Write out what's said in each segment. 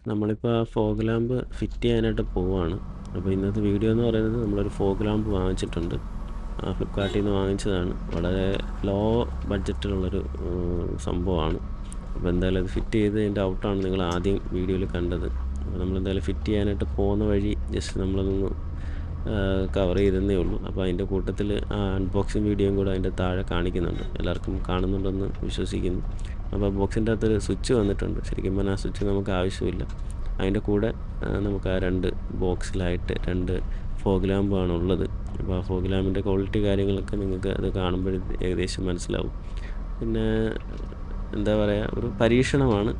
നമ്മളിപ്പോൾ fog lamp fit ചെയ്യാനായിട്ട് പോവുകയാണ്. അപ്പോൾ ഇന്നത്തെ വീഡിയോ എന്ന് പറയുന്നത് നമ്മളൊരു ഫോഗ് ലാമ്പ് വാങ്ങിച്ചിട്ടുണ്ട്. ഫ്ലിപ്കാർട്ടിൽ നിന്ന് വാങ്ങിച്ചതാണ്. വളരെ ലോ ബഡ്ജറ്റിലുള്ളൊരു സംഭവമാണ്. അപ്പോൾ എന്തായാലും അത് ഫിറ്റ് ചെയ്തതിൻ്റെ ഔട്ടാണ് നിങ്ങൾ ആദ്യം വീഡിയോയിൽ കണ്ടത്. അപ്പോൾ നമ്മളെന്തായാലും ഫിറ്റ് ചെയ്യാനായിട്ട് പോകുന്ന വഴി ജസ്റ്റ് നമ്മളതൊന്ന് കവർ ചെയ്തതേ ഉള്ളൂ. അപ്പോൾ അതിൻ്റെ കൂട്ടത്തിൽ അൺബോക്സിങ് വീഡിയോയും കൂടെ അതിൻ്റെ താഴെ കാണിക്കുന്നുണ്ട്. എല്ലാവർക്കും കാണുന്നുണ്ടെന്ന് വിശ്വസിക്കുന്നു. അപ്പോൾ ബോക്സിൻ്റെ അകത്തൊരു സ്വിച്ച് വന്നിട്ടുണ്ട്. ശരിക്കും പറഞ്ഞാൽ ആ സ്വിച്ച് നമുക്ക് ആവശ്യമില്ല. അതിൻ്റെ കൂടെ നമുക്ക് ആ 2 ബോക്സിലായിട്ട് 2 ഫോഗ് ലാമ്പാണ് ഉള്ളത്. അപ്പോൾ ആ ഫോഗ് ലാമ്പിൻ്റെ ക്വാളിറ്റി കാര്യങ്ങളൊക്കെ നിങ്ങൾക്ക് അത് കാണുമ്പോൾ ഏകദേശം മനസ്സിലാവും. പിന്നെ എന്താ പറയുക, ഒരു പരീക്ഷണമാണ്.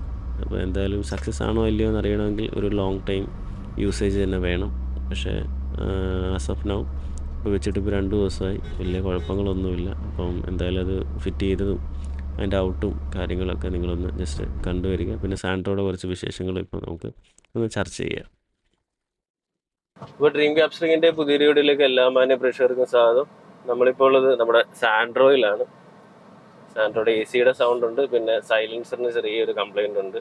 അപ്പോൾ എന്തായാലും സക്സസ് ആണോ അല്ലയോ എന്ന് അറിയണമെങ്കിൽ ഒരു ലോങ് ടൈം യൂസേജ് തന്നെ വേണം. പക്ഷേ ആസ് ഓഫ് നൗ ഇപ്പോൾ വെച്ചിട്ട് ഇപ്പോൾ 2 ദിവസമായി, വലിയ കുഴപ്പങ്ങളൊന്നുമില്ല. അപ്പം എന്തായാലും അത് ഫിറ്റ് ചെയ്തതും അതിൻ്റെ ഔട്ടും കാര്യങ്ങളൊക്കെ നിങ്ങളൊന്ന് ജസ്റ്റ് കണ്ടുവരിക. പിന്നെ സാൻഡ്രോയുടെ കുറച്ച് വിശേഷങ്ങൾ ഇപ്പോൾ നമുക്ക് ഒന്ന് ചർച്ച ചെയ്യാം. ഇപ്പോൾ ഡ്രീം ക്യാപ്ചറിങ്ങിൻ്റെ പുതിയ വീഡിയോയിലേക്ക് എല്ലാ മാന്യ പ്രേക്ഷകർക്കും സ്വാഗതം. നമ്മളിപ്പോൾ ഉള്ളത് നമ്മുടെ സാൻഡ്രോയിലാണ്. സാൻഡ്രോയുടെ AC-യുടെ സൗണ്ട് ഉണ്ട്, പിന്നെ സൈലൻസറിന് ചെറിയൊരു കംപ്ലൈൻ്റ് ഉണ്ട്.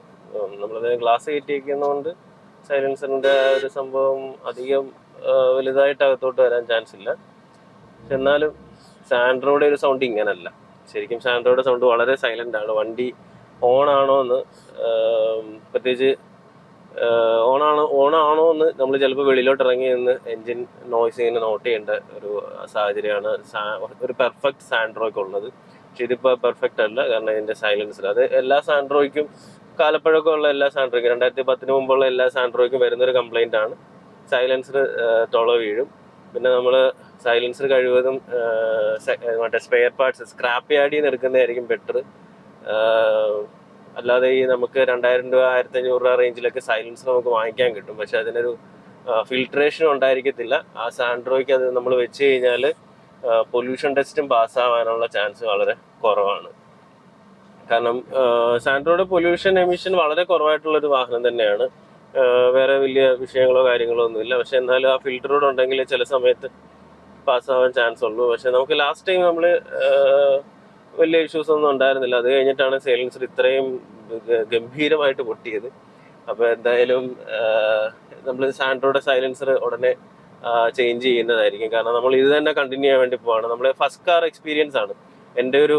നമ്മളത് ഗ്ലാസ് കയറ്റിയിരിക്കുന്നതുകൊണ്ട് സൈലൻസറിൻ്റെ ഒരു സംഭവം അധികം വലുതായിട്ട് അകത്തോട്ട് വരാൻ ചാൻസ് ഇല്ല. എന്നാലും സാൻഡ്രോയുടെ ഒരു സൗണ്ട് ഇങ്ങനല്ല. ശരിക്കും സാൻഡ്രോയുടെ സൗണ്ട് വളരെ സൈലൻ്റ് ആണ്. വണ്ടി ഓണാണോ എന്ന് പ്രത്യേകിച്ച് ഓണാണോ എന്ന് നമ്മൾ ചിലപ്പോൾ വെളിയിലോട്ട് ഇറങ്ങി നിന്ന് എൻജിൻ നോയ്സ് ഇങ്ങനെ നോട്ട് ചെയ്യേണ്ട ഒരു സാഹചര്യമാണ് ഒരു പെർഫെക്റ്റ് സാൻഡ്രോയ്ക്ക് ഉള്ളത്. പക്ഷെ ഇതിപ്പോൾ പെർഫെക്റ്റ് അല്ല, കാരണം ഇതിൻ്റെ സൈലൻസർ അത് എല്ലാ സാൻഡ്രോയ്ക്കും കാലപ്പഴക്കമുള്ള എല്ലാ സാൻഡ്രോയ്ക്കും 2010 മുമ്പുള്ള എല്ലാ സാൻഡ്രോയ്ക്കും വരുന്നൊരു കംപ്ലൈൻ്റ് ആണ്. സൈലൻസർ തുള വീഴും. പിന്നെ നമ്മൾ സൈലൻസർ കഴിവതും മറ്റേ സ്പെയർ പാർട്സ് സ്ക്രാപ്പ് യാർഡിൽ നിന്ന് എടുക്കുന്നതായിരിക്കും ബെറ്റർ. അല്ലാതെ ഈ നമുക്ക് 2000 രൂപ 1500 രൂപ റേഞ്ചിലൊക്കെ സൈലൻസർ നമുക്ക് വാങ്ങിക്കാൻ കിട്ടും. പക്ഷെ അതിനൊരു ഫിൽട്രേഷനും ഉണ്ടായിരിക്കത്തില്ല. ആ സാൻഡ്രോയ്ക്ക് അത് നമ്മൾ വെച്ച് കഴിഞ്ഞാൽ പൊല്യൂഷൻ ടെസ്റ്റും പാസ്സാവാനുള്ള ചാൻസ് വളരെ കുറവാണ്. കാരണം സാൻഡ്രോയുടെ പൊല്യൂഷൻ എമിഷൻ വളരെ കുറവായിട്ടുള്ളൊരു വാഹനം തന്നെയാണ്. വേറെ വലിയ വിഷയങ്ങളോ കാര്യങ്ങളോ ഒന്നുമില്ല. പക്ഷെ എന്നാലും ആ ഫിൽറ്ററോട് ഉണ്ടെങ്കിൽ ചില സമയത്ത് പാസ്സാവാൻ ചാൻസ് ഉള്ളൂ. പക്ഷെ നമുക്ക് ലാസ്റ്റ് ടൈം നമ്മൾ വലിയ ഇഷ്യൂസ് ഒന്നും ഉണ്ടായിരുന്നില്ല. അത് കഴിഞ്ഞിട്ടാണ് സൈലൻസർ ഇത്രയും ഗംഭീരമായിട്ട് പൊട്ടിയത്. അപ്പോൾ എന്തായാലും നമ്മൾ സാൻഡ്രോയുടെ സൈലൻസർ ഉടനെ ചേഞ്ച് ചെയ്യുന്നതായിരിക്കും. കാരണം നമ്മൾ ഇത് തന്നെ കണ്ടിന്യൂ ചെയ്യാൻ വേണ്ടി പോവാണ്. നമ്മുടെ ഫസ്റ്റ് കാർ എക്സ്പീരിയൻസ് ആണ്. എൻ്റെ ഒരു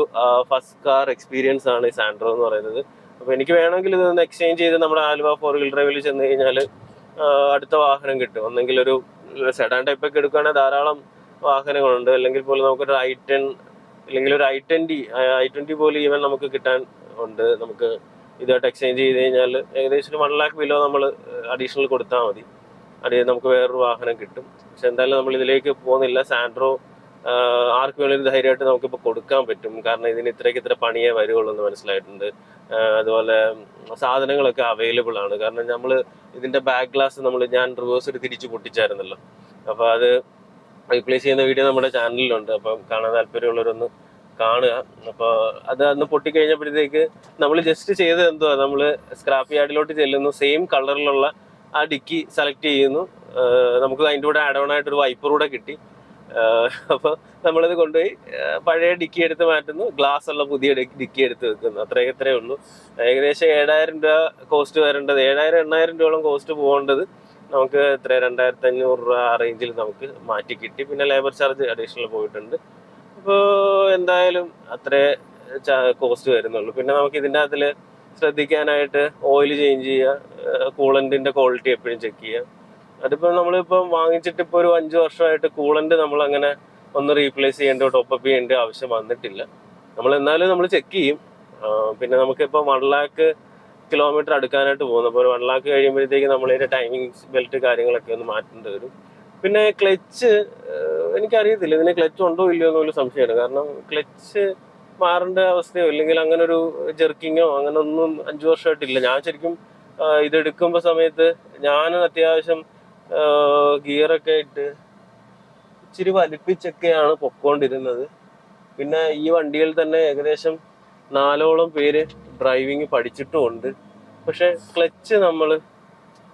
ഫസ്റ്റ് കാർ എക്സ്പീരിയൻസ് ആണ് ഈ സാൻഡ്രോ എന്ന് പറയുന്നത്. അപ്പോൾ എനിക്ക് വേണമെങ്കിൽ ഇതൊന്ന് എക്സ്ചേഞ്ച് ചെയ്ത് നമ്മുടെ ആലുവ 4-wheel ഡ്രൈവിൽ ചെന്ന് കഴിഞ്ഞാൽ അടുത്ത വാഹനം കിട്ടും. ഒന്നെങ്കിൽ ഒരു സെഡാൻ ടൈപ്പൊക്കെ എടുക്കുകയാണെങ്കിൽ ധാരാളം വാഹനങ്ങളുണ്ട്. അല്ലെങ്കിൽ പോലും നമുക്കൊരു i10 അല്ലെങ്കിൽ ഒരു i20 പോലും ഈവൻ നമുക്ക് കിട്ടാൻ ഉണ്ട്. നമുക്ക് ഇതായിട്ട് എക്സ്ചേഞ്ച് ചെയ്ത് കഴിഞ്ഞാൽ ഏകദേശം ഒരു 1 lakh ബിലോ നമ്മൾ അഡീഷണൽ കൊടുത്താൽ മതി. നമുക്ക് വേറൊരു വാഹനം കിട്ടും. പക്ഷെ എന്തായാലും നമ്മൾ ഇതിലേക്ക് പോകുന്നില്ല. സാൻഡ്രോ ആർക്ക് വേണമെങ്കിലും ധൈര്യമായിട്ട് നമുക്കിപ്പോൾ കൊടുക്കാൻ പറ്റും. കാരണം ഇതിന് ഇത്ര പണിയേ വരുള്ളൂ എന്ന് മനസ്സിലായിട്ടുണ്ട്. അതുപോലെ സാധനങ്ങളൊക്കെ അവൈലബിൾ ആണ്. കാരണം നമ്മൾ ഇതിൻ്റെ ബാക്ക് ഗ്ലാസ് ഞാൻ റിവേഴ്സ് തിരിച്ച് പൊട്ടിച്ചായിരുന്നല്ലോ. അപ്പോൾ അത് റീപ്ലേസ് ചെയ്യുന്ന വീഡിയോ നമ്മുടെ ചാനലിലുണ്ട്. അപ്പം കാണാൻ താല്പര്യമുള്ളവരൊന്ന് കാണുക. അപ്പോൾ അത് അന്ന് പൊട്ടിക്കഴിഞ്ഞപ്പോഴത്തേക്ക് നമ്മൾ ജസ്റ്റ് ചെയ്തത് എന്തുവാ, നമ്മൾ സ്ക്രാപ്പ് യാർഡിലോട്ട് ചെല്ലുന്നു, സെയിം കളറിലുള്ള ആ ഡിക്കി സെലക്ട് ചെയ്യുന്നു. നമുക്ക് അതിൻ്റെ കൂടെ ആഡ് ഓൺ ആയിട്ടൊരു വൈപ്പർ കൂടെ കിട്ടി. അപ്പോൾ നമ്മളത് കൊണ്ടുപോയി പഴയ ഡിക്കി എടുത്ത് മാറ്റുന്നു, ഗ്ലാസ് ഉള്ള പുതിയ ഡിക്കി എടുത്ത് വെക്കുന്നു. അത്രേ ഉള്ളൂ. ഏകദേശം 7000 രൂപ കോസ്റ്റ് വരേണ്ടത്, 7000-8000 രൂപയോളം കോസ്റ്റ് പോകേണ്ടത് നമുക്ക് 2500 രൂപ ആ റേഞ്ചിൽ നമുക്ക് മാറ്റി കിട്ടി. പിന്നെ ലേബർ ചാർജ് അഡീഷണൽ പോയിട്ടുണ്ട്. അപ്പോൾ എന്തായാലും അത്രേ കോസ്റ്റ് വരുന്നുള്ളൂ. പിന്നെ നമുക്ക് ഇതിൻ്റെ അതിൽ ശ്രദ്ധിക്കാനായിട്ട് ഓയിൽ ചേഞ്ച് ചെയ്യുക, കൂളൻറ്റിൻ്റെ ക്വാളിറ്റി എപ്പോഴും ചെക്ക് ചെയ്യുക. അതിപ്പോൾ നമ്മളിപ്പം വാങ്ങിച്ചിട്ട് ഇപ്പോൾ ഒരു 5 വർഷമായിട്ട് കൂളൻ്റ് നമ്മളങ്ങനെ ഒന്ന് റീപ്ലേസ് ചെയ്യേണ്ട ടോപ്പപ്പ് ചെയ്യേണ്ട ആവശ്യം വന്നിട്ടില്ല. എന്നാലും നമ്മൾ ചെക്ക് ചെയ്യും. പിന്നെ നമുക്കിപ്പോൾ 1 lakh കിലോമീറ്റർ അടുക്കാനായിട്ട് പോകുന്നു. അപ്പോൾ ഒരു 1 lakh കഴിയുമ്പോഴത്തേക്ക് നമ്മളതിൻ്റെ ടൈമിംഗ് ബെൽറ്റ് കാര്യങ്ങളൊക്കെ ഒന്ന് മാറ്റേണ്ടി വരും. പിന്നെ ക്ലച്ച് എനിക്കറിയത്തില്ല, ഇതിന് ക്ലച്ച് ഉണ്ടോ ഇല്ലയോ എന്നുള്ള സംശയമാണ്. കാരണം ക്ലച്ച് മാറേണ്ട അവസ്ഥയോ ഇല്ലെങ്കിൽ അങ്ങനെ ഒരു ജെർക്കിങ്ങോ അങ്ങനെ ഒന്നും 5 വർഷമായിട്ടില്ല. ഞാൻ ശരിക്കും ഇതെടുക്കുമ്പോൾ സമയത്ത് ഞാൻ അത്യാവശ്യം ഗിയറൊക്കെ ഇട്ട് ഇച്ചിരി വലിപ്പിച്ചൊക്കെയാണ് പൊക്കോണ്ടിരുന്നത്. പിന്നെ ഈ വണ്ടിയിൽ തന്നെ ഏകദേശം 4ഓളം പേര് ഡ്രൈവിങ് പഠിച്ചിട്ടുമുണ്ട്. പക്ഷെ ക്ലച്ച് നമ്മൾ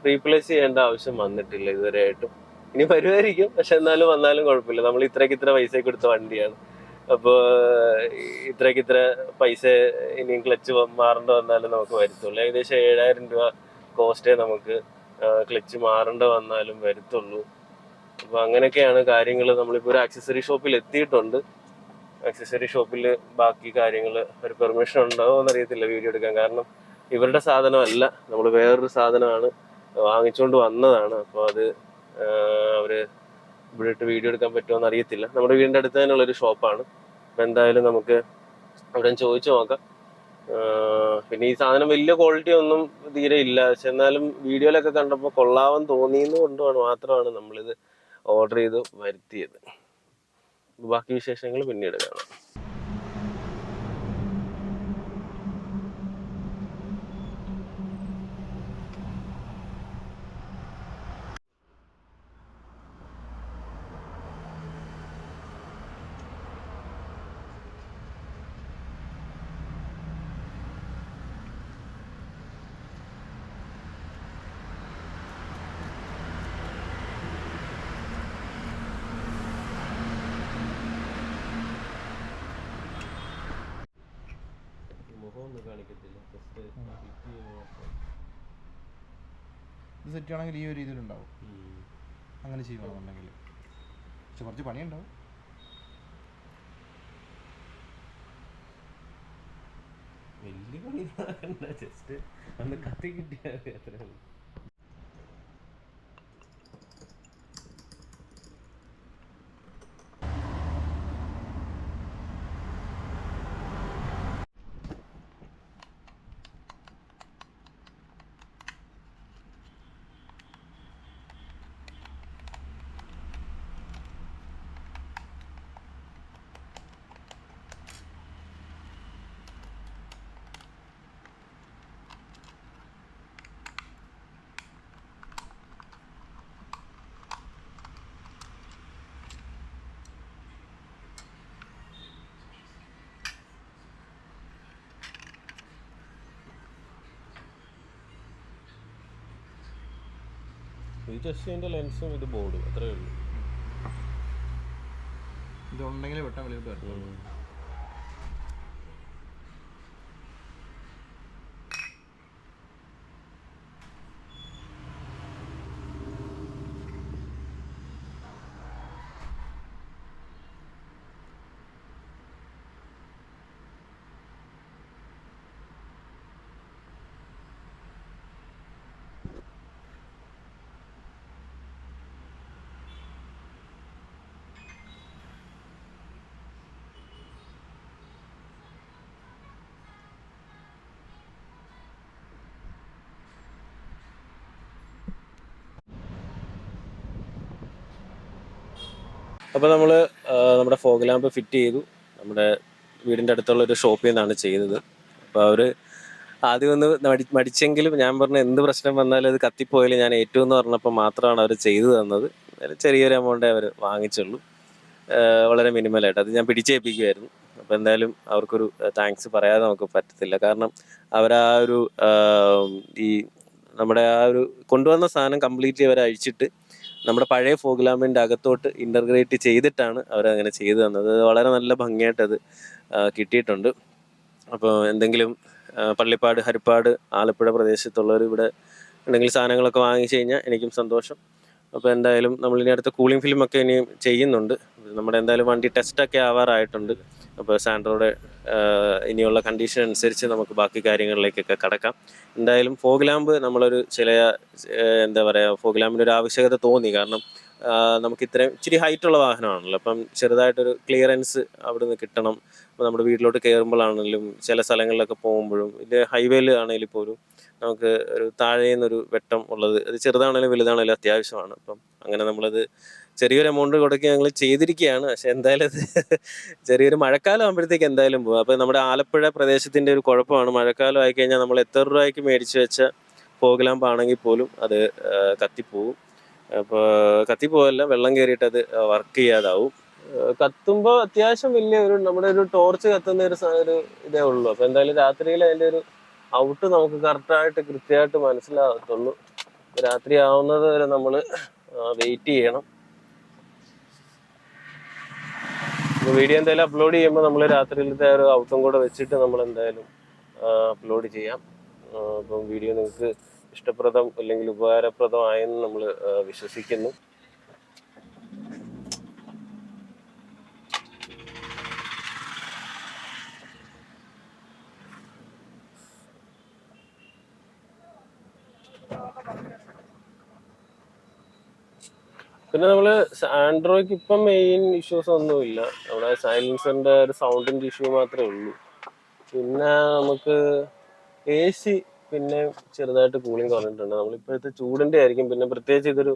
റീപ്ലേസ് ചെയ്യേണ്ട ആവശ്യം വന്നിട്ടില്ല ഇതുവരെയായിട്ടും. ഇനി വരുമായിരിക്കും, പക്ഷെ വന്നാലും കുഴപ്പമില്ല. നമ്മൾ ഇത്ര പൈസ കൊടുത്ത വണ്ടിയാണ്. അപ്പോൾ ഇത്ര പൈസ ഇനിയും ക്ലച്ച് മാറേണ്ട വന്നാലും നമുക്ക് വരുത്തുള്ളൂ. ഏകദേശം 7000 രൂപ കോസ്റ്റേ നമുക്ക് ക്ലച്ച് മാറേണ്ട വന്നാലും വരുത്തുള്ളൂ. അപ്പോൾ അങ്ങനെയൊക്കെയാണ് കാര്യങ്ങൾ. നമ്മളിപ്പോൾ ഒരു ആക്സസറി ഷോപ്പിൽ എത്തിയിട്ടുണ്ട്. ആക്സസറി ഷോപ്പിൽ ബാക്കി കാര്യങ്ങൾ ഒരു പെർമിഷൻ ഉണ്ടാവുമോ എന്നറിയത്തില്ല വീഡിയോ എടുക്കാൻ. കാരണം ഇവരുടെ സാധനമല്ല, നമ്മൾ വേറൊരു സാധനമാണ് വാങ്ങിച്ചുകൊണ്ട് വന്നതാണ്. അപ്പോൾ അത് അവർ ഇവിടെ ഇട്ട് വീഡിയോ എടുക്കാൻ പറ്റുമോ എന്ന് അറിയത്തില്ല. നമ്മുടെ വീടിൻ്റെ അടുത്ത് തന്നെയുള്ളൊരു ഷോപ്പാണ്. അപ്പോൾ എന്തായാലും നമുക്ക് അവിടെ ചോദിച്ചു നോക്കാം. പിന്നെ ഈ സാധനം വലിയ ക്വാളിറ്റി ഒന്നും തീരെ ഇല്ല, പക്ഷെ എന്നാലും വീഡിയോയിലൊക്കെ കണ്ടപ്പോൾ കൊള്ളാമെന്ന് തോന്നിയെന്ന് കൊണ്ടുമാണ് മാത്രമാണ് നമ്മളിത് ഓർഡർ ചെയ്ത് വരുത്തിയത്. ബാക്കി വിശേഷങ്ങൾ പിന്നീട് കാണാം. മുഖമൊന്നും കാണിക്കത്തില്ല, ജസ്റ്റ് ഇത് സെറ്റ് ആണെങ്കിൽ ഈ ഒരു രീതിയിലുണ്ടാവും. അങ്ങനെ ചെയ്യണമെന്നുണ്ടെങ്കിൽ പക്ഷെ കുറച്ച് പണിയുണ്ടാവും. വലിയ പണി ജസ്റ്റ് അന്ന് കത്തി കിട്ടിയാൽ അത്രയാണ്. ഇത് ജസ്റ്റ് അതിൻ്റെ ലെൻസും ഇത് ബോർഡും അത്രയേ ഉള്ളൂ. ഇതുണ്ടെങ്കിൽ വെട്ടാൻ വെളിയിട്ട് വരും. അപ്പോൾ നമ്മൾ നമ്മുടെ ഫോഗ് ലാമ്പ് ഫിറ്റ് ചെയ്തു. നമ്മുടെ വീടിൻ്റെ അടുത്തുള്ളൊരു ഷോപ്പിൽ നിന്നാണ് ചെയ്തത്. അപ്പോൾ അവർ ആദ്യം ഒന്ന് മടിച്ചെങ്കിലും ഞാൻ പറഞ്ഞ എന്ത് പ്രശ്നം വന്നാലും അത് കത്തിപ്പോയാലും ഞാൻ ഏറ്റവും എന്ന് പറഞ്ഞപ്പോൾ മാത്രമാണ് അവർ ചെയ്തു തന്നത്. ചെറിയൊരു എമൗണ്ടേ അവർ വാങ്ങിച്ചുള്ളൂ, വളരെ മിനിമലായിട്ട്. അത് ഞാൻ പിടിച്ചേൽപ്പിക്കുമായിരുന്നു. അപ്പോൾ എന്തായാലും അവർക്കൊരു താങ്ക്സ് പറയാതെ നമുക്ക് പറ്റത്തില്ല. കാരണം അവരാ ഒരു ഈ നമ്മുടെ ആ ഒരു കൊണ്ടുവന്ന സാധനം കംപ്ലീറ്റ്ലി അവർ അഴിച്ചിട്ട് നമ്മുടെ പഴയ ഫോഗ് ലാമ്പിൻ്റെ അകത്തോട്ട് ഇൻ്റർഗ്രേറ്റ് ചെയ്തിട്ടാണ് അവരങ്ങനെ ചെയ്തു തന്നത്. വളരെ നല്ല ഭംഗിയായിട്ട് അത് കിട്ടിയിട്ടുണ്ട്. അപ്പോൾ എന്തെങ്കിലും പള്ളിപ്പാട്, ഹരിപ്പാട്, ആലപ്പുഴ പ്രദേശത്തുള്ളവർ ഇവിടെ ഉണ്ടെങ്കിൽ സാധനങ്ങളൊക്കെ വാങ്ങിച്ചു കഴിഞ്ഞാൽ എനിക്കും സന്തോഷം. അപ്പോൾ എന്തായാലും നമ്മളിനി അടുത്ത കൂളിംഗ് ഫിലിമൊക്കെ ഇനിയും ചെയ്യുന്നുണ്ട്. നമ്മുടെ എന്തായാലും വണ്ടി ടെസ്റ്റൊക്കെ ആവാറായിട്ടുണ്ട്. അപ്പോൾ സാൻഡ്രോയുടെ ഇനിയുള്ള കണ്ടീഷൻ അനുസരിച്ച് നമുക്ക് ബാക്കി കാര്യങ്ങളിലേക്കൊക്കെ കടക്കാം. എന്തായാലും ഫോഗ് ലാമ്പ് നമ്മളൊരു എന്താ പറയുക, ഫോഗ് ലാമ്പിൻ്റെ ഒരു ആവശ്യകത തോന്നി. കാരണം നമുക്ക് ഇച്ചിരി ഹൈറ്റുള്ള വാഹനമാണല്ലോ, അപ്പം ചെറുതായിട്ടൊരു ക്ലിയറൻസ് അവിടെ നിന്ന് കിട്ടണം. അപ്പോൾ നമ്മുടെ വീട്ടിലോട്ട് കയറുമ്പോഴാണെങ്കിലും ചില സ്ഥലങ്ങളിലൊക്കെ പോകുമ്പോഴും ഇത് ഹൈവേയിൽ ആണെങ്കിലും പോലും നമുക്ക് ഒരു താഴെ നിന്നൊരു വെട്ടം ഉള്ളത്, അത് ചെറുതാണെങ്കിലും വലുതാണെങ്കിലും അത്യാവശ്യമാണ്. അപ്പം അങ്ങനെ നമ്മളത് ചെറിയൊരു എമൗണ്ട് കൊടുക്കി ഞങ്ങൾ ചെയ്തിരിക്കുകയാണ്. പക്ഷെ എന്തായാലും അത് ചെറിയൊരു മഴക്കാലം ആകുമ്പോഴത്തേക്ക് എന്തായാലും പോകും. അപ്പോൾ നമ്മുടെ ആലപ്പുഴ പ്രദേശത്തിൻ്റെ ഒരു കുഴപ്പമാണ്, മഴക്കാലം ആയിക്കഴിഞ്ഞാൽ നമ്മൾ എത്ര രൂപയ്ക്ക് മേടിച്ച് വെച്ച ഫോഗ് ലാമ്പ് ആണെങ്കിൽ പോലും അത് കത്തിപ്പോവും. അപ്പോൾ കത്തിപ്പോവല്ല, വെള്ളം കയറിയിട്ട് അത് വർക്ക് ചെയ്യാതാവും. കത്തുമ്പോൾ അത്യാവശ്യം വലിയ നമ്മുടെ ഒരു ടോർച്ച് കത്തുന്ന ഒരു ഇതേ ഉള്ളൂ. അപ്പോൾ എന്തായാലും രാത്രിയിൽ അതിൻ്റെ ഒരു ഔട്ട് നമുക്ക് കൃത്യമായിട്ട് മനസ്സിലാകത്തുള്ളൂ. രാത്രി ആവുന്നത് വരെ നമ്മൾ വെയിറ്റ് ചെയ്യണം. വീഡിയോ എന്തായാലും അപ്ലോഡ് ചെയ്യുമ്പോൾ നമ്മൾ രാത്രിയിലത്തെ ഒരു ഔട്ടും കൂടെ വെച്ചിട്ട് നമ്മൾ എന്തായാലും അപ്ലോഡ് ചെയ്യാം. അപ്പം വീഡിയോ നിങ്ങൾക്ക് ഇഷ്ടപ്രദം അല്ലെങ്കിൽ ഉപകാരപ്രദമായെന്ന് നമ്മൾ വിശ്വസിക്കുന്നു. പിന്നെ നമ്മൾ ആൻഡ്രോയ്ക്ക് ഇപ്പം മെയിൻ ഇഷ്യൂസ് ഒന്നുമില്ല. നമ്മുടെ സൈലൻസറിൻ്റെ ഒരു സൗണ്ടിൻ്റെ ഇഷ്യൂ മാത്രമേ ഉള്ളൂ. പിന്നെ നമുക്ക് AC പിന്നെ ചെറുതായിട്ട് കൂളിംഗ് കുറഞ്ഞിട്ടുണ്ട്. നമ്മളിപ്പോഴത്തെ ചൂടിൻ്റെ ആയിരിക്കും. പിന്നെ പ്രത്യേകിച്ച് ഇതൊരു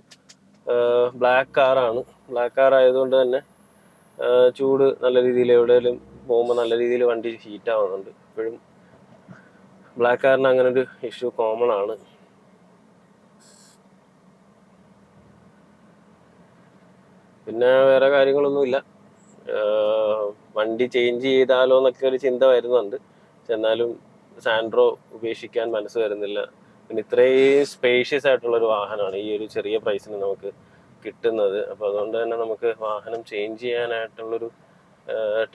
ബ്ലാക്ക് കാറാണ്. ബ്ലാക്ക് കാർ ആയതുകൊണ്ട് തന്നെ ചൂട് നല്ല രീതിയിൽ എവിടെയെങ്കിലും പോകുമ്പോൾ നല്ല രീതിയിൽ വണ്ടി ഹീറ്റ് ആവുന്നുണ്ട്. ഇപ്പോഴും ബ്ലാക്ക് കാറിന് അങ്ങനെ ഒരു ഇഷ്യൂ കോമൺ ആണ്. പിന്നെ വേറെ കാര്യങ്ങളൊന്നുമില്ല. വണ്ടി ചേഞ്ച് ചെയ്താലോ എന്നൊക്കെ ഒരു ചിന്ത വരുന്നുണ്ട്. പക്ഷെ എന്നാലും സാൻഡ്രോ ഉപേക്ഷിക്കാൻ മനസ്സ് വരുന്നില്ല. പിന്നെ ഇത്രയും സ്പേഷ്യസ് ആയിട്ടുള്ളൊരു വാഹനമാണ് ഈ ഒരു ചെറിയ പ്രൈസിന് നമുക്ക് കിട്ടുന്നത്. അപ്പോൾ അതുകൊണ്ട് തന്നെ നമുക്ക് വാഹനം ചേഞ്ച് ചെയ്യാനായിട്ടുള്ളൊരു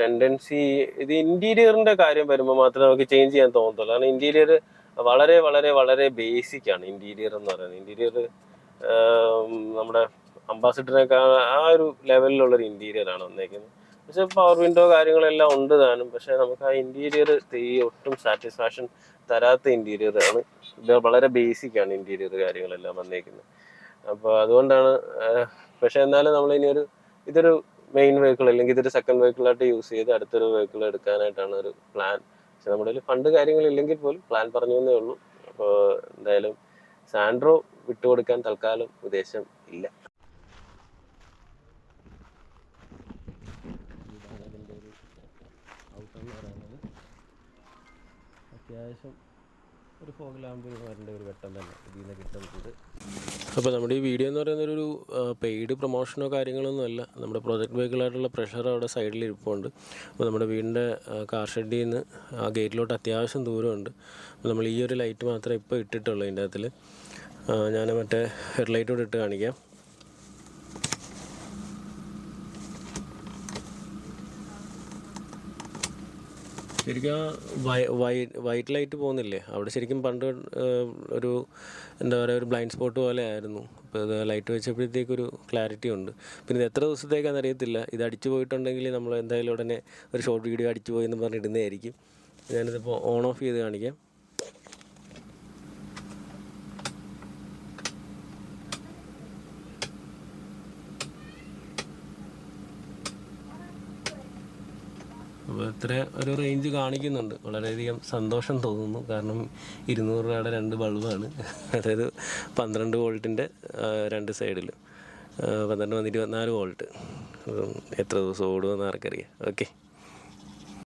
ടെൻഡൻസി, ഇത് ഇൻറ്റീരിയറിൻ്റെ കാര്യം വരുമ്പോൾ മാത്രമേ നമുക്ക് ചേഞ്ച് ചെയ്യാൻ തോന്നത്തുള്ളൂ. കാരണം ഇൻറ്റീരിയർ വളരെ വളരെ വളരെ ബേസിക്കാണ് ഇൻറ്റീരിയർ എന്ന് പറയുന്നത്. ഇൻറ്റീരിയർ നമ്മുടെ അംബാസിഡറിനൊക്കെ ആ ഒരു ലെവലിലുള്ളൊരു ഇൻറ്റീരിയറാണ് വന്നേക്കുന്നത്. പക്ഷെ പവർ വിൻഡോ കാര്യങ്ങളെല്ലാം ഉണ്ട് താനും. പക്ഷെ നമുക്ക് ആ ഇൻറ്റീരിയർ ഒട്ടും സാറ്റിസ്ഫാക്ഷൻ തരാത്ത ഇൻറ്റീരിയറാണ്. ഇത് വളരെ ബേസിക്കാണ് ഇൻറ്റീരിയർ കാര്യങ്ങളെല്ലാം വന്നേക്കുന്നത്. അപ്പോൾ അതുകൊണ്ടാണ്. പക്ഷെ എന്നാലും നമ്മൾ ഇതൊരു മെയിൻ വെഹിക്കിൾ അല്ലെങ്കിൽ ഇതൊരു സെക്കൻഡ് വെഹിക്കിളായിട്ട് യൂസ് ചെയ്ത് അടുത്തൊരു വെഹിക്കിൾ എടുക്കാനായിട്ടാണ് ഒരു പ്ലാൻ. പക്ഷെ നമ്മുടെ കയ്യിൽ ഫണ്ട് കാര്യങ്ങളില്ലെങ്കിൽ പോലും പ്ലാൻ പറഞ്ഞു എന്നേ ഉള്ളൂ. അപ്പോൾ എന്തായാലും സാൻഡ്രോ വിട്ടുകൊടുക്കാൻ തൽക്കാലം ഉദ്ദേശം ഇല്ല. ഔട്ടെന്ന് പറയുന്നത് അത്യാവശ്യം ഒരു ഫോഗ് ലാമ്പ് വരേണ്ട ഒരു വെട്ടം തന്നെ ഇതിൽ നിന്ന് കിട്ടുന്നുണ്ട്. അപ്പോൾ നമ്മുടെ ഈ വീഡിയോ എന്ന് പറയുന്നൊരു പെയ്ഡ് പ്രൊമോഷനോ കാര്യങ്ങളൊന്നും അല്ല. നമ്മുടെ പ്രൊജക്ട് വെഹിക്കിളായിട്ടുള്ള പ്രഷർ അവിടെ സൈഡിൽ ഇരിപ്പുണ്ട്. അപ്പോൾ നമ്മുടെ വീടിൻ്റെ കാർ ഷെഡിൽ നിന്ന് ആ ഗേറ്റിലോട്ട് അത്യാവശ്യം ദൂരമുണ്ട്. അപ്പോൾ നമ്മൾ ഈ ഒരു ലൈറ്റ് മാത്രമേ ഇപ്പോൾ ഇട്ടിട്ടുള്ളൂ. ഇതിൻ്റെ അകത്തിൽ ഞാൻ മറ്റേ ഹെഡ്ലൈറ്റോട് ഇട്ട് കാണിക്കാം. ശരിക്കും വൈറ്റ് ലൈറ്റ് പോകുന്നില്ലേ അവിടെ, ശരിക്കും പണ്ട് ഒരു എന്താ പറയുക ഒരു ബ്ലൈൻഡ് സ്പോട്ട് പോലെ ആയിരുന്നു. അപ്പോൾ ഇത് ലൈറ്റ് വെച്ചപ്പോഴത്തേക്കൊരു ക്ലാരിറ്റി ഉണ്ട്. പിന്നെ ഇത് എത്ര ദിവസത്തേക്കാണെന്ന് അറിയത്തില്ല. ഇത് അടിച്ചു പോയിട്ടുണ്ടെങ്കിൽ നമ്മൾ എന്തായാലും ഉടനെ ഒരു ഷോർട്ട് വീഡിയോ അടിച്ചു പോയി എന്ന് പറഞ്ഞിടുന്നതായിരിക്കും. ഞാനിതിപ്പോൾ ഓൺ ഓഫ് ചെയ്ത് കാണിക്കാം. അപ്പോൾ ഇത്ര ഒരു റേഞ്ച് കാണിക്കുന്നുണ്ട്. വളരെയധികം സന്തോഷം തോന്നുന്നു. കാരണം 200 രൂപയുടെ 2 ബൾബാണ്. അതായത് 12 വോൾട്ടിൻ്റെ 2 സൈഡിൽ 12 വന്ന് 24 വോൾട്ട്. എത്ര ദിവസം ഓടുമെന്ന് ആർക്കറിയാം. ഓക്കെ.